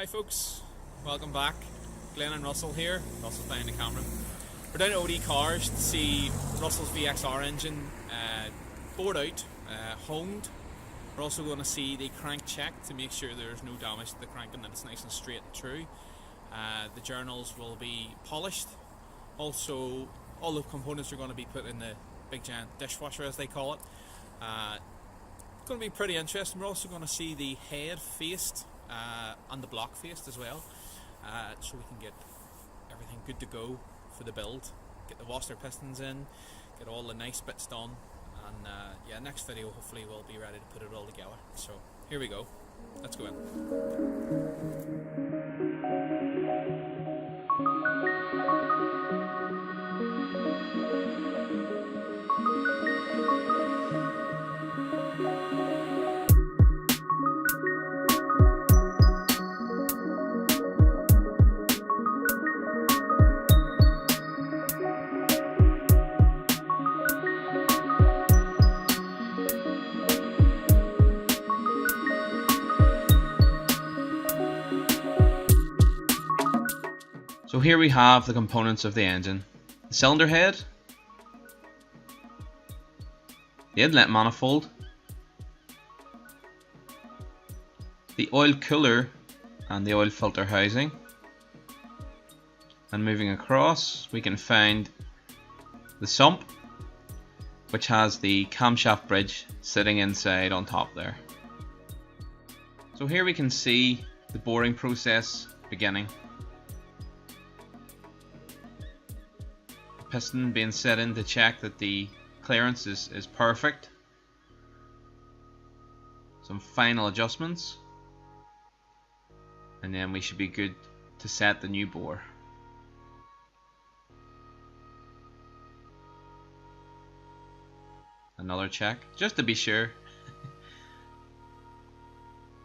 Hi folks, welcome back. Glenn and Russell here. Russell's behind the camera. We're down at O.D.Cars to see Russell's VXR engine bored out, honed. We're also going to see the crank check to make sure there's no damage to the crank and that it's nice and straight and true. The journals will be polished. Also, all the components are going to be put in the big giant dishwasher, as they call it. It's going to be pretty interesting. We're also going to see the head faced and the block faced as well, so we can get everything good to go for the build. Get the washer pistons in, get all the nice bits done, and yeah, next video hopefully we'll be ready to put it all together. So here we go. Let's go in. So here we have the components of the engine. The cylinder head, the inlet manifold, the oil cooler and the oil filter housing, and moving across we can find the sump, which has the camshaft bridge sitting inside on top there. So here we can see the boring process beginning. Piston being set in to check that the clearance is perfect. Some final adjustments, and then we should be good to set the new bore. Another check just to be sure,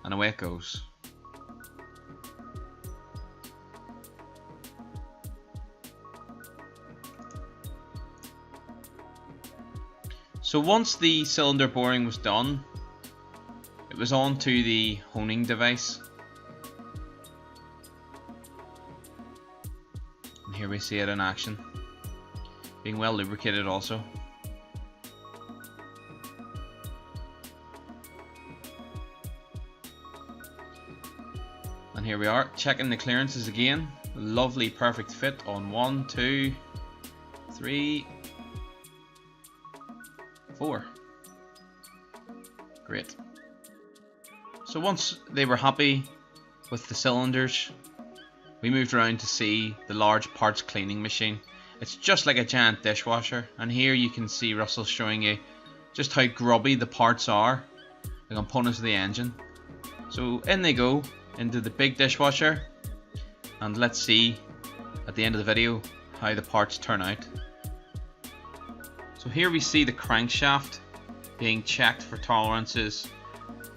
and away it goes. So once the cylinder boring was done, it was on to the honing device. And here we see it in action, being well lubricated also. And here we are, checking the clearances again. Lovely perfect fit on 1, 2, 3, 4. Great. So once they were happy with the cylinders, we moved around to see the large parts cleaning machine. It's just like a giant dishwasher, and here you can see Russell showing you just how grubby the parts are, the components of the engine. So in they go into the big dishwasher, and let's see at the end of the video how the parts turn out. So here we see the crankshaft being checked for tolerances,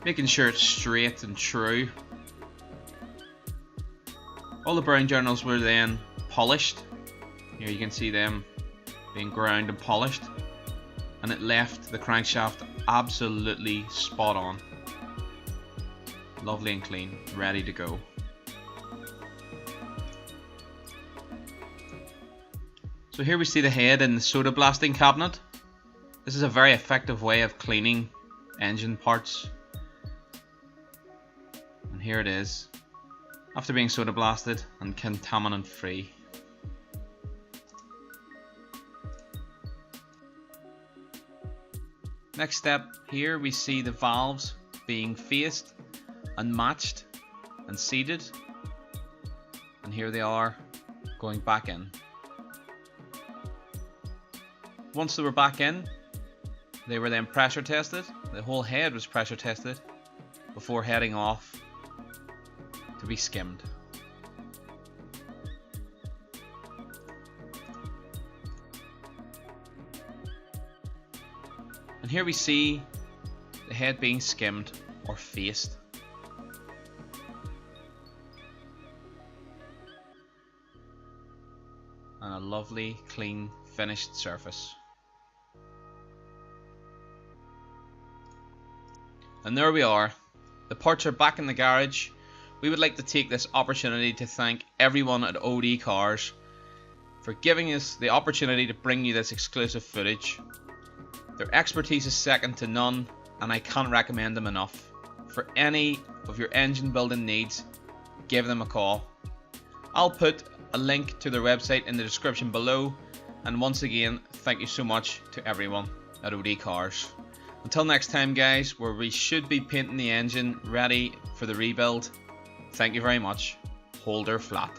making sure it's straight and true. All the brown journals were then polished. Here you can see them being ground and polished, and it left the crankshaft absolutely spot on. Lovely and clean, ready to go. So here we see the head in the soda blasting cabinet. This is a very effective way of cleaning engine parts. And here it is, after being soda blasted and contaminant free. Next step, here we see the valves being faced and matched and seated. And here they are going back in. Once they were back in, they were then pressure tested. The whole head was pressure tested before heading off to be skimmed. And here we see the head being skimmed or faced. And a lovely, clean, finished surface. And there we are. The parts are back in the garage, we would like to take this opportunity to thank everyone at O.D.Cars for giving us the opportunity to bring you this exclusive footage. Their expertise is second to none, and I can't recommend them enough. For any of your engine building needs, give them a call. I'll put a link to their website in the description below, and once again, thank you so much to everyone at O.D.Cars. Until next time guys, where we should be painting the engine ready for the rebuild, thank you very much. Hold her flat.